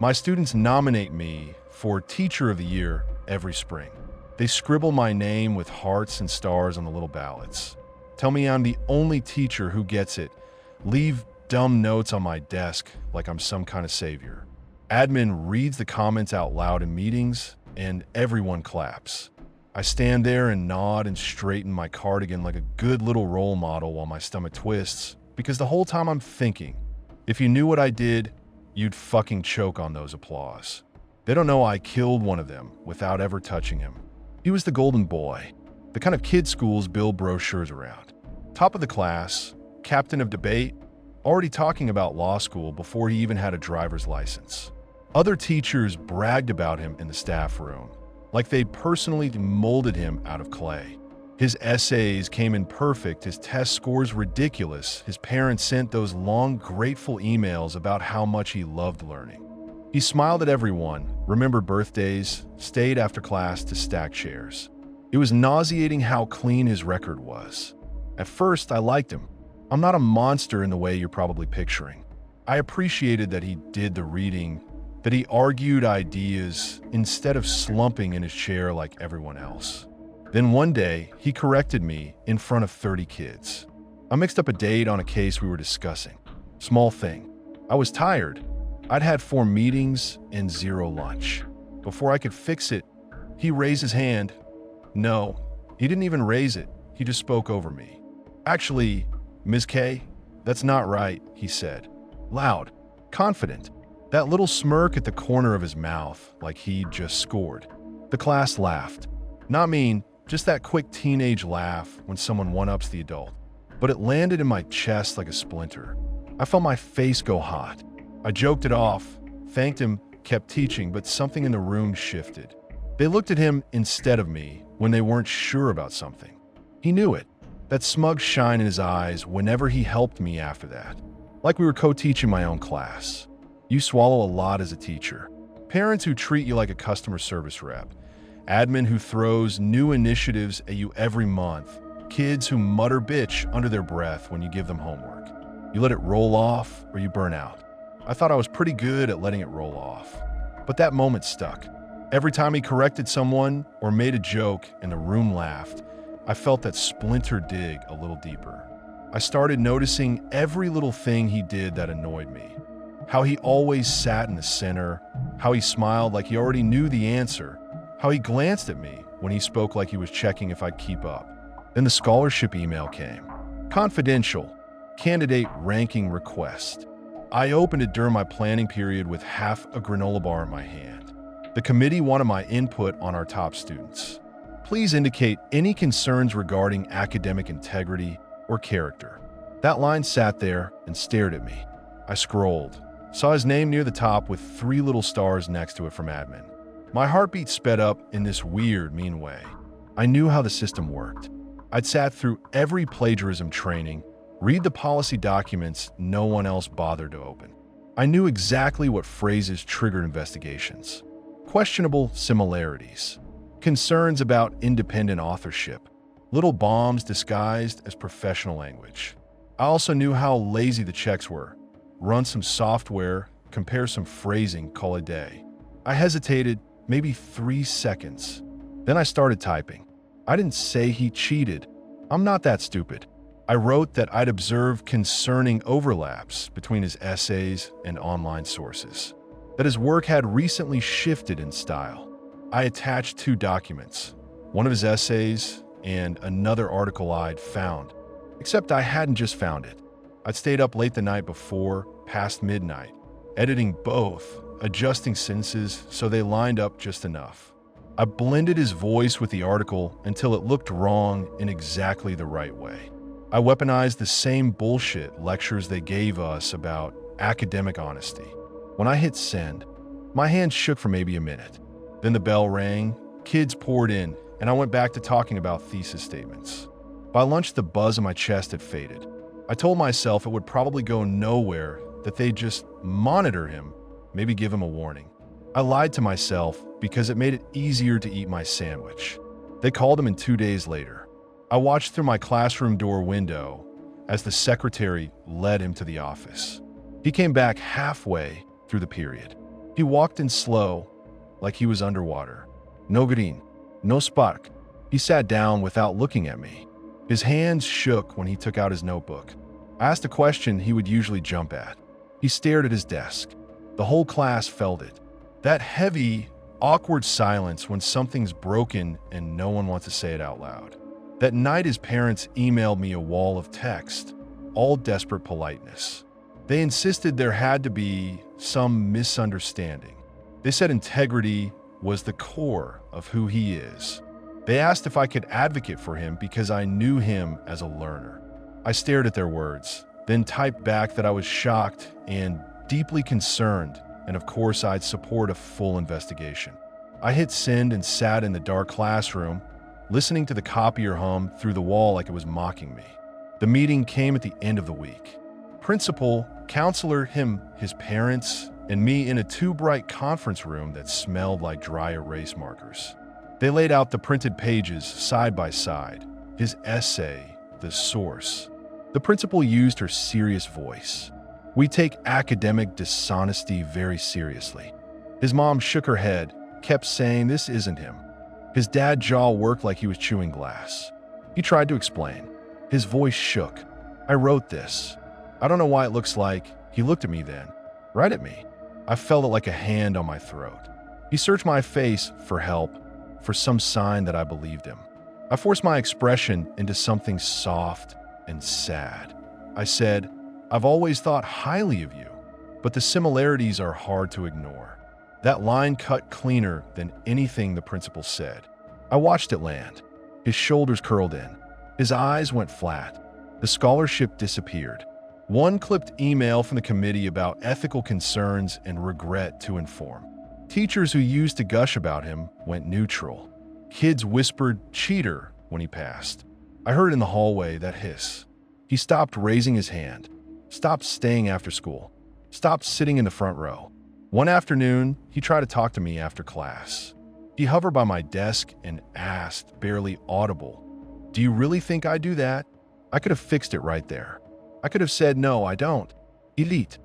My students nominate me for Teacher of the Year every spring. They scribble my name with hearts and stars on the little ballots. Tell me I'm the only teacher who gets it. Leave dumb notes on my desk like I'm some kind of savior. Admin reads the comments out loud in meetings, and everyone claps. I stand there and nod and straighten my cardigan like a good little role model while my stomach twists, because the whole time I'm thinking, if you knew what I did, you'd fucking choke on those applause. They don't know I killed one of them without ever touching him. He was the golden boy, the kind of kid schools build brochures around. Top of the class, captain of debate, already talking about law school before he even had a driver's license. Other teachers bragged about him in the staff room, like they'd personally molded him out of clay. His essays came in perfect, his test scores ridiculous, his parents sent those long, grateful emails about how much he loved learning. He smiled at everyone, remembered birthdays, stayed after class to stack chairs. It was nauseating how clean his record was. At first, I liked him. I'm not a monster in the way you're probably picturing. I appreciated that he did the reading, that he argued ideas instead of slumping in his chair like everyone else. Then one day, he corrected me in front of 30 kids. I mixed up a date on a case we were discussing. Small thing. I was tired. I'd had 4 meetings and 0 lunch. Before I could fix it, he raised his hand. No, he didn't even raise it. He just spoke over me. Actually, Ms. K, that's not right, he said. Loud, confident. That little smirk at the corner of his mouth, like he'd just scored. The class laughed. Not mean, just that quick teenage laugh when someone one-ups the adult. But it landed in my chest like a splinter. I felt my face go hot. I joked it off, thanked him, kept teaching, but something in the room shifted. They looked at him instead of me when they weren't sure about something. He knew it. That smug shine in his eyes whenever he helped me after that. Like we were co-teaching my own class. You swallow a lot as a teacher. Parents who treat you like a customer service rep. Admin who throws new initiatives at you every month. Kids who mutter bitch under their breath when you give them homework. You let it roll off or you burn out. I thought I was pretty good at letting it roll off. But that moment stuck. Every time he corrected someone or made a joke and the room laughed, I felt that splinter dig a little deeper. I started noticing every little thing he did that annoyed me. How he always sat in the center, how he smiled like he already knew the answer, how he glanced at me when he spoke like he was checking if I'd keep up. Then the scholarship email came. Confidential, candidate ranking request. I opened it during my planning period with half a granola bar in my hand. The committee wanted my input on our top students. Please indicate any concerns regarding academic integrity or character. That line sat there and stared at me. I scrolled, saw his name near the top with 3 little stars next to it from admin. My heartbeat sped up in this weird, mean way. I knew how the system worked. I'd sat through every plagiarism training, read the policy documents no one else bothered to open. I knew exactly what phrases triggered investigations. Questionable similarities. Concerns about independent authorship. Little bombs disguised as professional language. I also knew how lazy the checks were. Run some software, compare some phrasing, call it a day. I hesitated maybe 3 seconds. Then I started typing. I didn't say he cheated. I'm not that stupid. I wrote that I'd observed concerning overlaps between his essays and online sources. That his work had recently shifted in style. I attached 2 documents, one of his essays and another article I'd found. Except I hadn't just found it. I'd stayed up late the night before, past midnight, editing both, adjusting sentences so they lined up just enough. I blended his voice with the article until it looked wrong in exactly the right way. I weaponized the same bullshit lectures they gave us about academic honesty. When I hit send, my hand shook for maybe a minute. Then the bell rang, kids poured in, and I went back to talking about thesis statements. By lunch, the buzz in my chest had faded. I told myself it would probably go nowhere, that they'd just monitor him, maybe give him a warning. I lied to myself because it made it easier to eat my sandwich. They called him in 2 days later. I watched through my classroom door window as the secretary led him to the office. He came back halfway through the period. He walked in slow, like he was underwater. No green, no spark. He sat down without looking at me. His hands shook when he took out his notebook. I asked a question he would usually jump at. He stared at his desk. The whole class felt it. That heavy, awkward silence when something's broken and no one wants to say it out loud. That night his parents emailed me a wall of text, all desperate politeness. They insisted there had to be some misunderstanding. They said integrity was the core of who he is. They asked if I could advocate for him because I knew him as a learner. I stared at their words, then typed back that I was shocked and deeply concerned, and of course I'd support a full investigation. I hit send and sat in the dark classroom, listening to the copier hum through the wall like it was mocking me. The meeting came at the end of the week. Principal, counselor, him, his parents, and me in a too-bright conference room that smelled like dry erase markers. They laid out the printed pages side by side, his essay, the source. The principal used her serious voice. We take academic dishonesty very seriously. His mom shook her head, kept saying this isn't him. His dad's jaw worked like he was chewing glass. He tried to explain. His voice shook. I wrote this. I don't know why it looks like. He looked at me then. Right at me. I felt it like a hand on my throat. He searched my face for help, for some sign that I believed him. I forced my expression into something soft and sad. I said, I've always thought highly of you, but the similarities are hard to ignore. That line cut cleaner than anything the principal said. I watched it land. His shoulders curled in. His eyes went flat. The scholarship disappeared. One clipped email from the committee about ethical concerns and regret to inform. Teachers who used to gush about him went neutral. Kids whispered cheater when he passed. I heard in the hallway that hiss. He stopped raising his hand, stopped staying after school, stopped sitting in the front row. One afternoon, he tried to talk to me after class. He hovered by my desk and asked, barely audible, "Do you really think I do that?" I could have fixed it right there. I could have said, "No, I don't. Elite."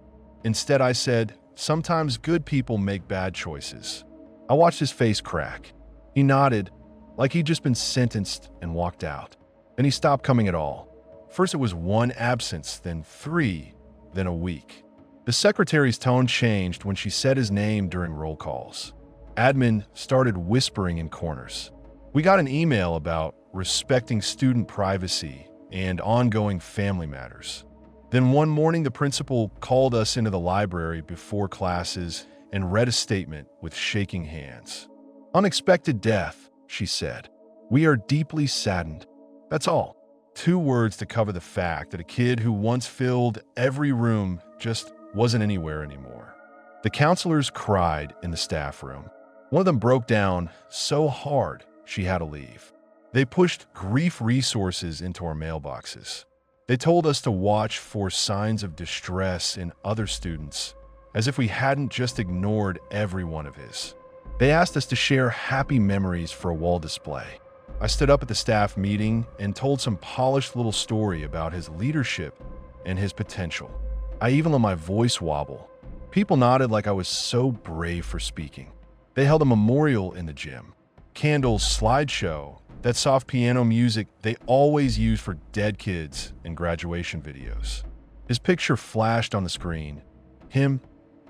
Instead, I said, "Sometimes good people make bad choices." I watched his face crack. He nodded, like he'd just been sentenced, and walked out. Then he stopped coming at all. First it was one absence, then 3, then a week. The secretary's tone changed when she said his name during roll calls. Admin started whispering in corners. We got an email about respecting student privacy and ongoing family matters. Then one morning the principal called us into the library before classes and read a statement with shaking hands. "Unexpected death," she said. "We are deeply saddened." That's all. 2 words to cover the fact that a kid who once filled every room just wasn't anywhere anymore. The counselors cried in the staff room. One of them broke down so hard she had to leave. They pushed grief resources into our mailboxes. They told us to watch for signs of distress in other students, as if we hadn't just ignored every one of his. They asked us to share happy memories for a wall display. I stood up at the staff meeting and told some polished little story about his leadership and his potential. I even let my voice wobble. People nodded like I was so brave for speaking. They held a memorial in the gym. Candles, slideshow, that soft piano music they always use for dead kids in graduation videos. His picture flashed on the screen. Him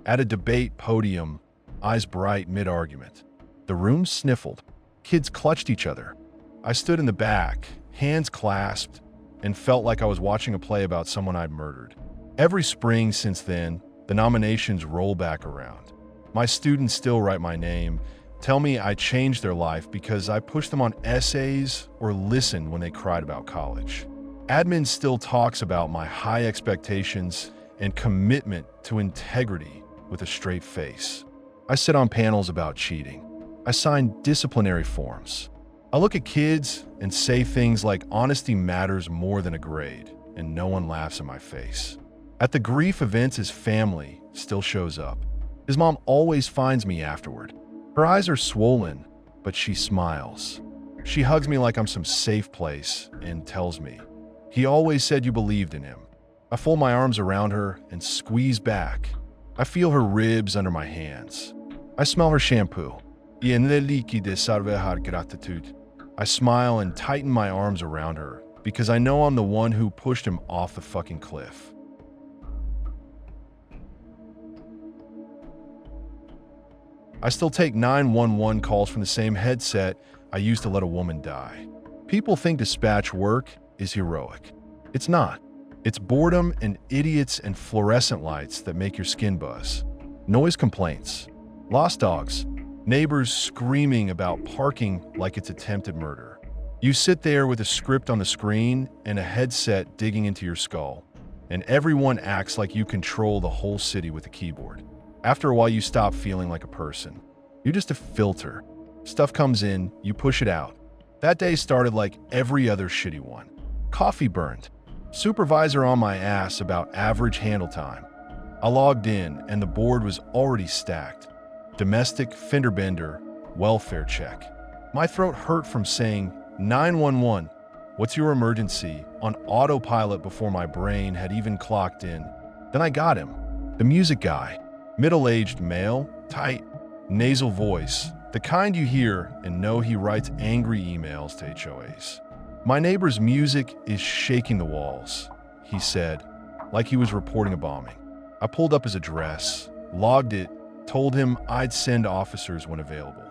at a debate podium, eyes bright mid-argument. The room sniffled. Kids clutched each other. I stood in the back, hands clasped, and felt like I was watching a play about someone I'd murdered. Every spring since then, the nominations roll back around. My students still write my name, tell me I changed their life because I pushed them on essays or listened when they cried about college. Admin still talks about my high expectations and commitment to integrity with a straight face. I sit on panels about cheating. I sign disciplinary forms. I look at kids and say things like honesty matters more than a grade, and no one laughs in my face. At the grief events, his family still shows up. His mom always finds me afterward. Her eyes are swollen, but she smiles. She hugs me like I'm some safe place and tells me, "He always said you believed in him." I fold my arms around her and squeeze back. I feel her ribs under my hands. I smell her shampoo. I smile and tighten my arms around her because I know I'm the one who pushed him off the fucking cliff. I still take 911 calls from the same headset I used to let a woman die. People think dispatch work is heroic. It's not. It's boredom and idiots and fluorescent lights that make your skin buzz. Noise complaints. Lost dogs. Neighbors screaming about parking like it's attempted murder. You sit there with a script on the screen and a headset digging into your skull, and everyone acts like you control the whole city with a keyboard. After a while, you stop feeling like a person. You're just a filter. Stuff comes in, you push it out. That day started like every other shitty one. Coffee burned. Supervisor on my ass about average handle time. I logged in, and the board was already stacked. Domestic fender bender, welfare check. My throat hurt from saying 911, what's your emergency, on autopilot before my brain had even clocked in. Then I got him. The music guy. Middle-aged male, tight, nasal voice, the kind you hear and know he writes angry emails to HOAs. My neighbor's music is shaking the walls, he said, like he was reporting a bombing. I pulled up his address, logged it, told him I'd send officers when available.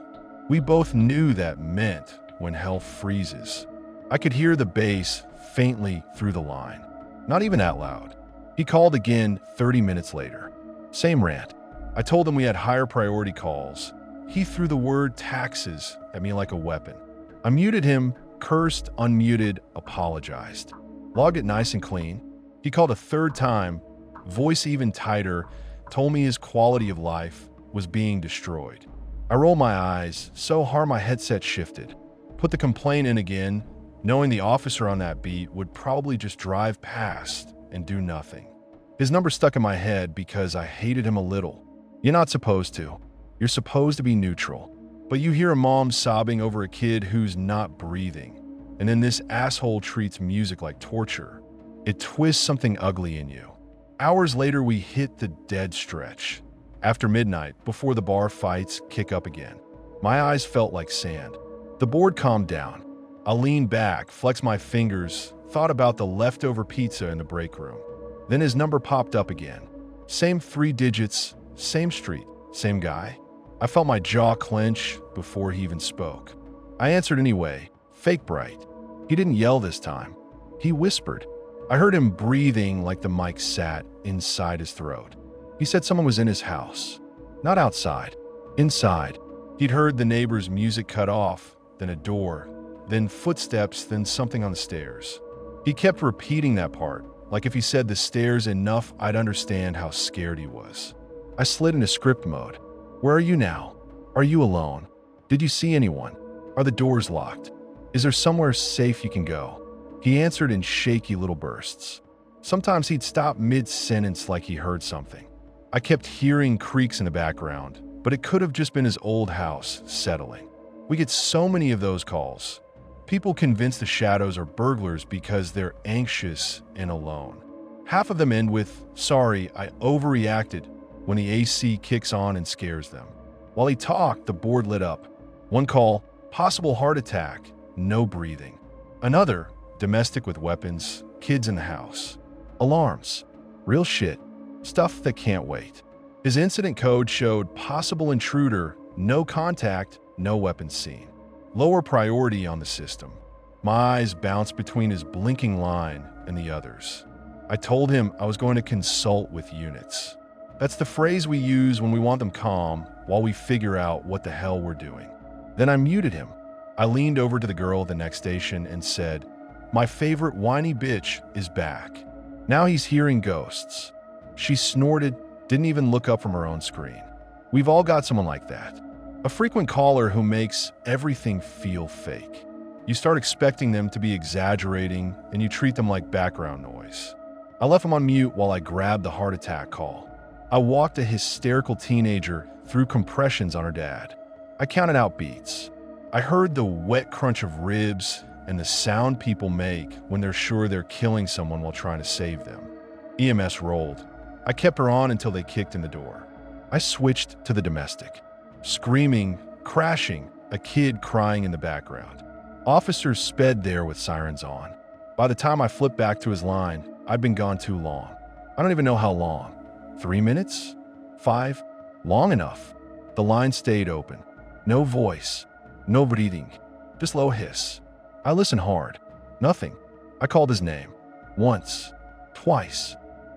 We both knew that meant when hell freezes. I could hear the bass faintly through the line, not even that loud. He called again 30 minutes later. Same rant. I told him we had higher priority calls. He threw the word taxes at me like a weapon. I muted him, cursed, unmuted, apologized. Logged it nice and clean. He called a third time, voice even tighter, told me his quality of life was being destroyed. I rolled my eyes so hard my headset shifted. Put the complaint in again, knowing the officer on that beat would probably just drive past and do nothing. His number stuck in my head because I hated him a little. You're not supposed to. You're supposed to be neutral. But you hear a mom sobbing over a kid who's not breathing. And then this asshole treats music like torture. It twists something ugly in you. Hours later, we hit the dead stretch. After midnight, before the bar fights kick up again. My eyes felt like sand. The board calmed down. I leaned back, flexed my fingers, thought about the leftover pizza in the break room. Then his number popped up again. Same 3 digits, same street, same guy. I felt my jaw clench before he even spoke. I answered anyway, fake bright. He didn't yell this time. He whispered. I heard him breathing like the mic sat inside his throat. He said someone was in his house. Not outside. Inside. He'd heard the neighbor's music cut off, then a door, then footsteps, then something on the stairs. He kept repeating that part, like if he said the stairs enough I'd understand how scared he was. I slid into script mode. Where are you now? Are you alone? Did you see anyone? Are the doors locked? Is there somewhere safe you can go? He answered in shaky little bursts. Sometimes he'd stop mid-sentence like he heard something. I kept hearing creaks in the background, but it could have just been his old house settling. We get so many of those calls. People convinced the shadows are burglars because they're anxious and alone. Half of them end with, sorry, I overreacted, when the AC kicks on and scares them. While he talked, the board lit up. One call, possible heart attack, no breathing. Another, domestic with weapons, kids in the house. Alarms, real shit, stuff that can't wait. His incident code showed possible intruder, no contact, no weapons seen. Lower priority on the system. My eyes bounced between his blinking line and the others. I told him I was going to consult with units. That's the phrase we use when we want them calm while we figure out what the hell we're doing. Then I muted him. I leaned over to the girl at the next station and said, my favorite whiny bitch is back. Now he's hearing ghosts. She snorted, didn't even look up from her own screen. We've all got someone like that. A frequent caller who makes everything feel fake. You start expecting them to be exaggerating and you treat them like background noise. I left him on mute while I grabbed the heart attack call. I walked a hysterical teenager through compressions on her dad. I counted out beats. I heard the wet crunch of ribs and the sound people make when they're sure they're killing someone while trying to save them. EMS rolled. I kept her on until they kicked in the door. I switched to the domestic. Screaming, crashing, a kid crying in the background. Officers sped there with sirens on. By the time I flipped back to his line, I'd been gone too long. I don't even know how long. 3 minutes? 5? Long enough. The line stayed open. No voice. No breathing. Just low hiss. I listened hard. Nothing. I called his name. Once. Twice.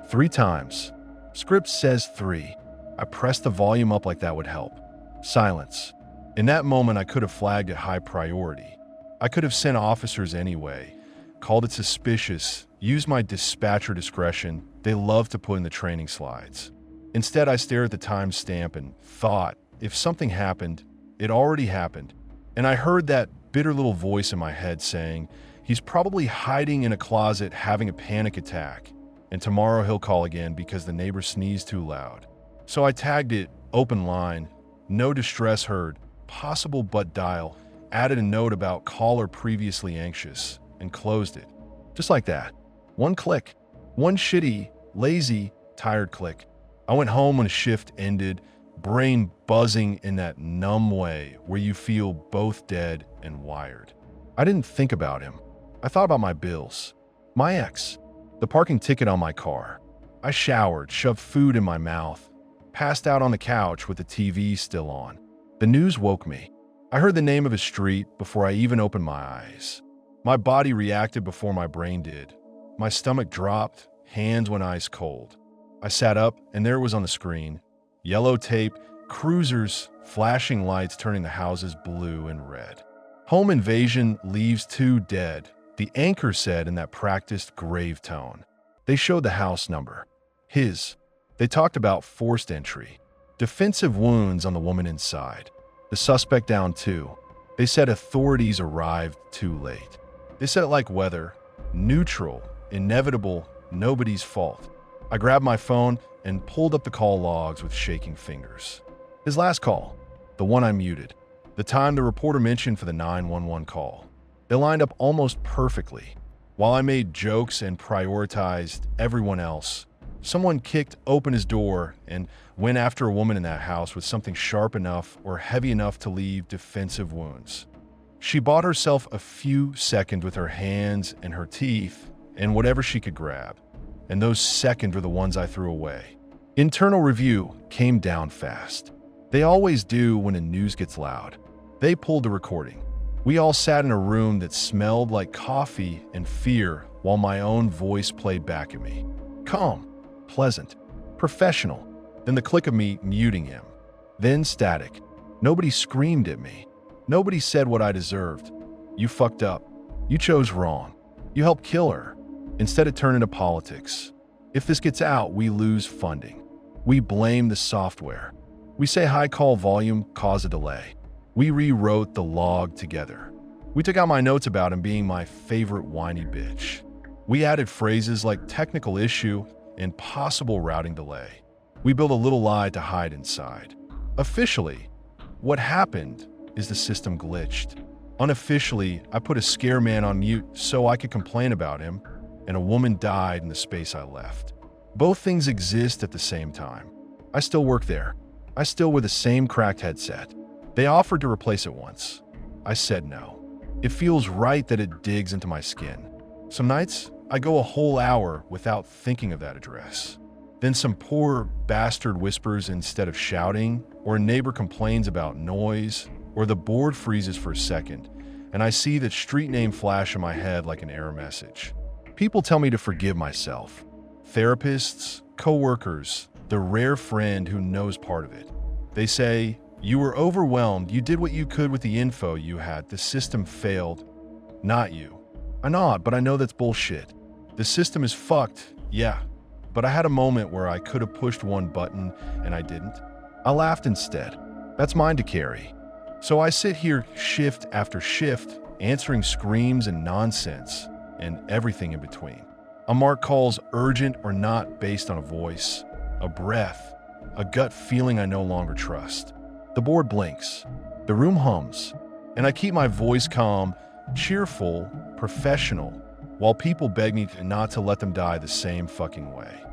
3 times. Script says 3. I pressed the volume up like that would help. Silence. In that moment, I could have flagged it high priority. I could have sent officers anyway, called it suspicious, used my dispatcher discretion they love to put in the training slides. Instead, I stared at the timestamp and thought, if something happened, it already happened. And I heard that bitter little voice in my head saying, he's probably hiding in a closet having a panic attack, and tomorrow he'll call again because the neighbor sneezed too loud. So I tagged it, open line, no distress heard, possible but dial, added a note about caller previously anxious, and closed it. Just like that. One click. One shitty, lazy, tired click. I went home when a shift ended, brain buzzing in that numb way where you feel both dead and wired. I didn't think about him. I thought about my bills. My ex. The parking ticket on my car. I showered, shoved food in my mouth, passed out on the couch with the TV still on. The news woke me. I heard the name of a street before I even opened my eyes. My body reacted before my brain did. My stomach dropped, hands went ice cold. I sat up, and there it was on the screen. Yellow tape, cruisers, flashing lights turning the houses blue and red. Home invasion leaves 2 dead, the anchor said in that practiced grave tone. They showed the house number. His. They talked about forced entry. Defensive wounds on the woman inside. The suspect down too. They said authorities arrived too late. They said it like weather. Neutral, inevitable, nobody's fault. I grabbed my phone and pulled up the call logs with shaking fingers. His last call, the one I muted. The time the reporter mentioned for the 911 call. They lined up almost perfectly. While I made jokes and prioritized everyone else, someone kicked open his door and went after a woman in that house with something sharp enough or heavy enough to leave defensive wounds. She bought herself a few seconds with her hands and her teeth and whatever she could grab, and those seconds were the ones I threw away. Internal review came down fast. They always do when the news gets loud. They pulled the recording. We all sat in a room that smelled like coffee and fear while my own voice played back at me. Calm, pleasant, professional. Then the click of me muting him. Then static. Nobody screamed at me. Nobody said what I deserved. You fucked up. You chose wrong. You helped kill her. Instead it turned into politics. If this gets out, we lose funding. We blame the software. We say high call volume caused a delay. We rewrote the log together. We took out my notes about him being my favorite whiny bitch. We added phrases like technical issue and possible routing delay. We built a little lie to hide inside. Officially, what happened is the system glitched. Unofficially, I put a scare man on mute so I could complain about him, and a woman died in the space I left. Both things exist at the same time. I still work there. I still wear the same cracked headset. They offered to replace it once. I said no. It feels right that it digs into my skin. Some nights, I go a whole hour without thinking of that address. Then some poor bastard whispers instead of shouting, or a neighbor complains about noise, or the board freezes for a second, and I see that street name flash in my head like an error message. People tell me to forgive myself. Therapists, coworkers, the rare friend who knows part of it. They say, you were overwhelmed, you did what you could with the info you had, the system failed. Not you. I nod, but I know that's bullshit. The system is fucked, yeah. But I had a moment where I could have pushed one button and I didn't. I laughed instead. That's mine to carry. So I sit here shift after shift, answering screams and nonsense, and everything in between. A mark calls urgent or not based on a voice, a breath, a gut feeling I no longer trust. The board blinks. The room hums. And I keep my voice calm, cheerful, professional, while people beg me not to let them die the same fucking way.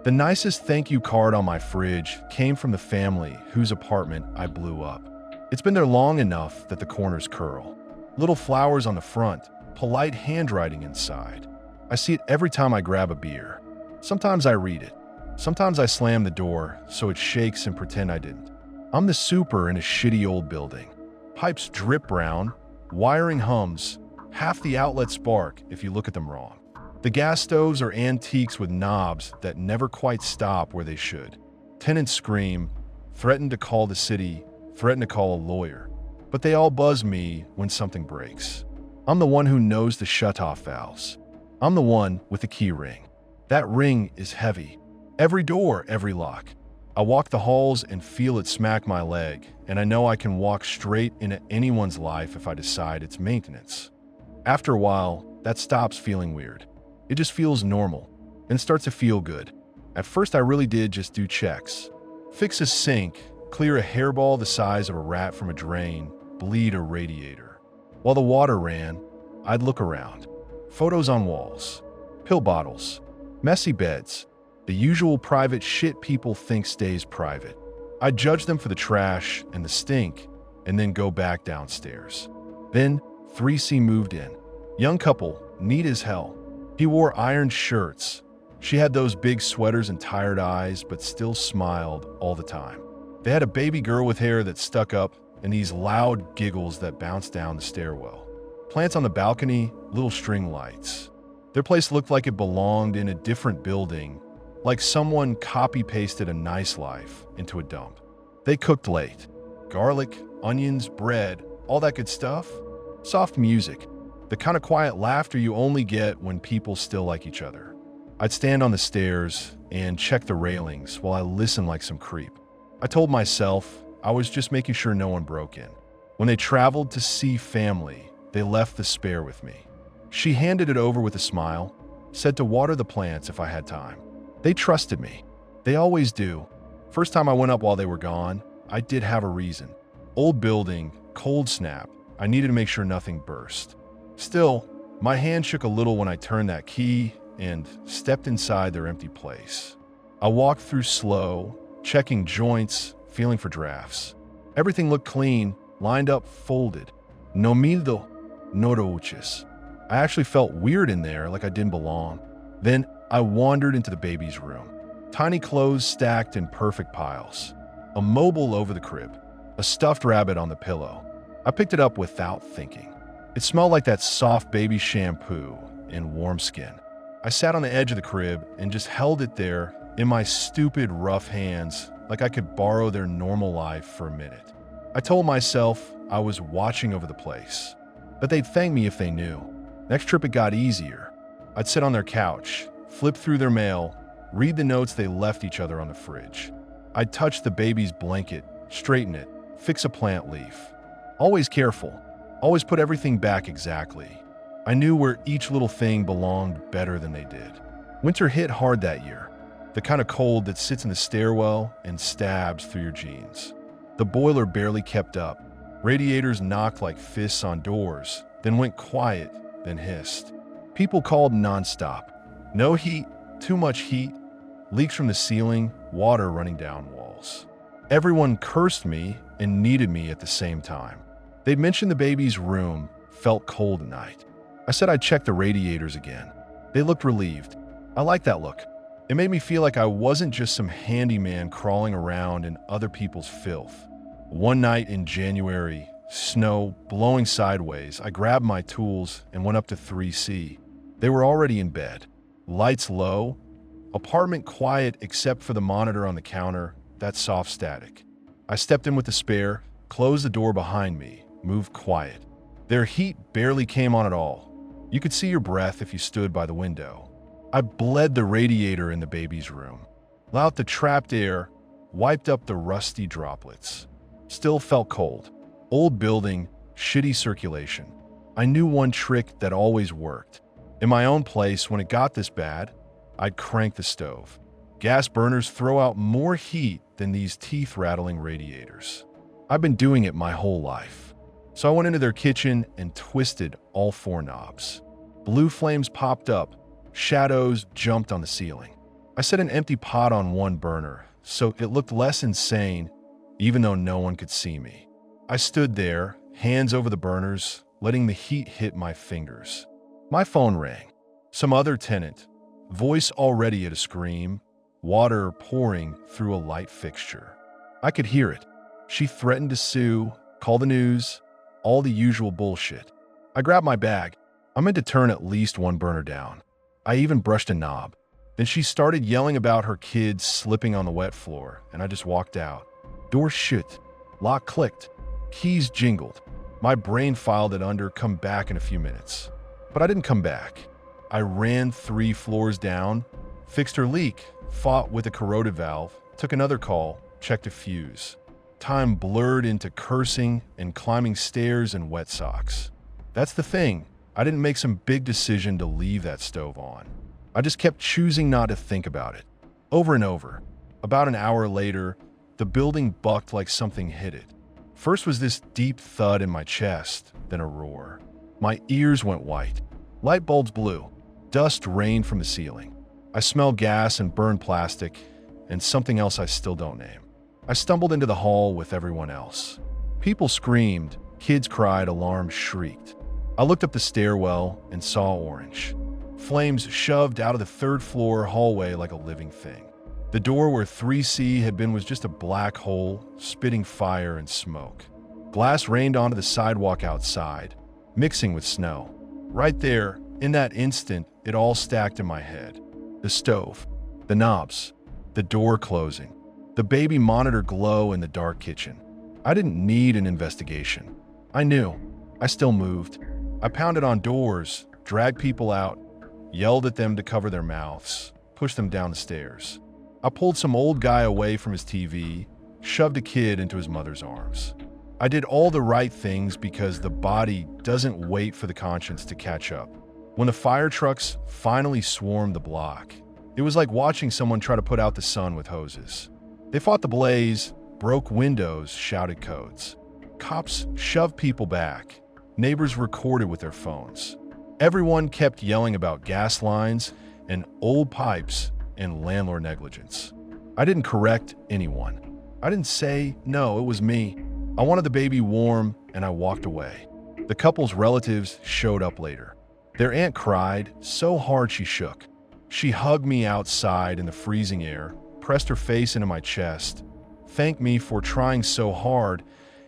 The nicest thank you card on my fridge came from the family whose apartment I blew up. It's been there long enough that the corners curl. Little flowers on the front, polite handwriting inside. I see it every time I grab a beer. Sometimes I read it. Sometimes I slam the door so it shakes and pretend I didn't. I'm the super in a shitty old building. Pipes drip brown, wiring hums, half the outlets spark if you look at them wrong. The gas stoves are antiques with knobs that never quite stop where they should. Tenants scream, threaten to call the city, threaten to call a lawyer. But they all buzz me when something breaks. I'm the one who knows the shutoff valves. I'm the one with the key ring. That ring is heavy. Every door, every lock. I walk the halls and feel it smack my leg, and I know I can walk straight into anyone's life if I decide it's maintenance. After a while, that stops feeling weird. It just feels normal and starts to feel good. At first, I really did just do checks. Fix a sink, clear a hairball the size of a rat from a drain, bleed a radiator. While the water ran, I'd look around. Photos on walls, pill bottles, messy beds, the usual private shit people think stays private. I'd judge them for the trash and the stink, and then go back downstairs. Then 3C moved in. Young couple, neat as hell. He wore ironed shirts. She had those big sweaters and tired eyes, but still smiled all the time. They had a baby girl with hair that stuck up and these loud giggles that bounced down the stairwell. Plants on the balcony, little string lights. Their place looked like it belonged in a different building, like someone copy-pasted a nice life into a dump. They cooked late. Garlic, onions, bread, all that good stuff. Soft music. The kind of quiet laughter you only get when people still like each other. I'd stand on the stairs and check the railings while I listened like some creep. I told myself I was just making sure no one broke in. When they traveled to see family, they left the spare with me. She handed it over with a smile, said to water the plants if I had time. They trusted me. They always do. First time I went up while they were gone, I did have a reason. Old building, cold snap. I needed to make sure nothing burst. Still, my hand shook a little when I turned that key and stepped inside their empty place. I walked through slow, checking joints, feeling for drafts. Everything looked clean, lined up, folded. No miedo, no roaches. I actually felt weird in there, like I didn't belong. Then I wandered into the baby's room. Tiny clothes stacked in perfect piles. A mobile over the crib. A stuffed rabbit on the pillow. I picked it up without thinking. It smelled like that soft baby shampoo and warm skin. I sat on the edge of the crib and just held it there in my stupid, rough hands like I could borrow their normal life for a minute. I told myself I was watching over the place, but they'd thank me if they knew. Next trip it got easier. I'd sit on their couch, flip through their mail, read the notes they left each other on the fridge. I'd touch the baby's blanket, straighten it, fix a plant leaf. Always careful. Always put everything back exactly. I knew where each little thing belonged better than they did. Winter hit hard that year. The kind of cold that sits in the stairwell and stabs through your jeans. The boiler barely kept up. Radiators knocked like fists on doors, then went quiet, then hissed. People called nonstop. No heat, too much heat, leaks from the ceiling, water running down walls. Everyone cursed me and needed me at the same time. They'd mentioned the baby's room felt cold at night. I said I'd check the radiators again. They looked relieved. I liked that look. It made me feel like I wasn't just some handyman crawling around in other people's filth. One night in January, snow blowing sideways, I grabbed my tools and went up to 3C. They were already in bed. Lights low, apartment quiet except for the monitor on the counter, that soft static. I stepped in with the spare, closed the door behind me, moved quiet. Their heat barely came on at all. You could see your breath if you stood by the window. I bled the radiator in the baby's room. Let out the trapped air, wiped up the rusty droplets. Still felt cold. Old building, shitty circulation. I knew one trick that always worked. In my own place, when it got this bad, I'd crank the stove. Gas burners throw out more heat than these teeth-rattling radiators. I've been doing it my whole life. So I went into their kitchen and twisted all 4 knobs. Blue flames popped up. Shadows jumped on the ceiling. I set an empty pot on one burner, so it looked less insane, even though no one could see me. I stood there, hands over the burners, letting the heat hit my fingers. My phone rang. Some other tenant, voice already at a scream, water pouring through a light fixture. I could hear it. She threatened to sue, call the news, all the usual bullshit. I grabbed my bag. I meant to turn at least one burner down. I even brushed a knob. Then she started yelling about her kids slipping on the wet floor, and I just walked out. Door shut. Lock clicked. Keys jingled. My brain filed it under, come back in a few minutes. But I didn't come back. I ran 3 floors down, fixed her leak, fought with a corroded valve, took another call, checked a fuse. Time blurred into cursing and climbing stairs in wet socks. That's the thing. I didn't make some big decision to leave that stove on. I just kept choosing not to think about it. Over and over. About an hour later, the building bucked like something hit it. First was this deep thud in my chest, then a roar. My ears went white. Light bulbs blew. Dust rained from the ceiling. I smelled gas and burned plastic, and something else I still don't name. I stumbled into the hall with everyone else. People screamed, kids cried, alarms shrieked. I looked up the stairwell and saw orange. Flames shoved out of the 3rd floor hallway like a living thing. The door where 3C had been was just a black hole, spitting fire and smoke. Glass rained onto the sidewalk outside, mixing with snow. Right there, in that instant, it all stacked in my head. The stove, the knobs, the door closing, the baby monitor glow in the dark kitchen. I didn't need an investigation. I knew. I still moved. I pounded on doors, dragged people out, yelled at them to cover their mouths, pushed them down the stairs. I pulled some old guy away from his TV, shoved a kid into his mother's arms. I did all the right things because the body doesn't wait for the conscience to catch up. When the fire trucks finally swarmed the block, it was like watching someone try to put out the sun with hoses. They fought the blaze, broke windows, shouted codes. Cops shoved people back. Neighbors recorded with their phones. Everyone kept yelling about gas lines and old pipes and landlord negligence. I didn't correct anyone. I didn't say, no, it was me. I wanted the baby warm, and I walked away. The couple's relatives showed up later. Their aunt cried so hard she shook. She hugged me outside in the freezing air, pressed her face into my chest, thanked me for trying so hard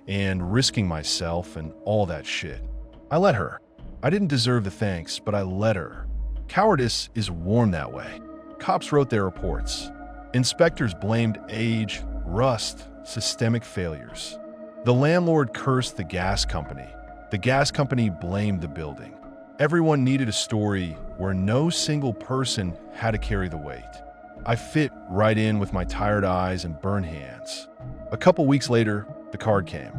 and risking myself and all that shit. I let her. I didn't deserve the thanks, but I let her. Cowardice is worn that way. Cops wrote their reports. Inspectors blamed age, rust, systemic failures. The landlord cursed the gas company. The gas company blamed the building. Everyone needed a story where no single person had to carry the weight. I fit right in with my tired eyes and burned hands. A couple weeks later, the card came.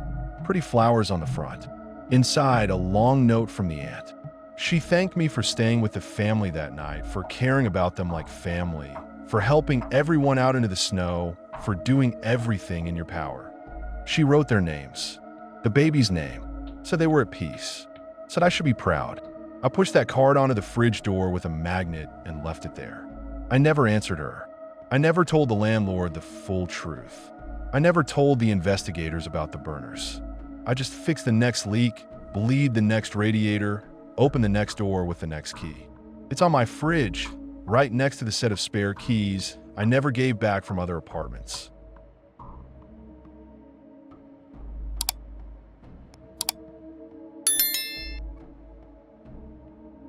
Pretty flowers on the front. Inside, a long note from the aunt. She thanked me for staying with the family that night, for caring about them like family, for helping everyone out into the snow, for doing everything in your power. She wrote their names, the baby's name, said they were at peace, said I should be proud. I pushed that card onto the fridge door with a magnet and left it there. I never answered her. I never told the landlord the full truth. I never told the investigators about the burners. I just fixed the next leak, bleed the next radiator, open the next door with the next key. It's on my fridge, right next to the set of spare keys I never gave back from other apartments.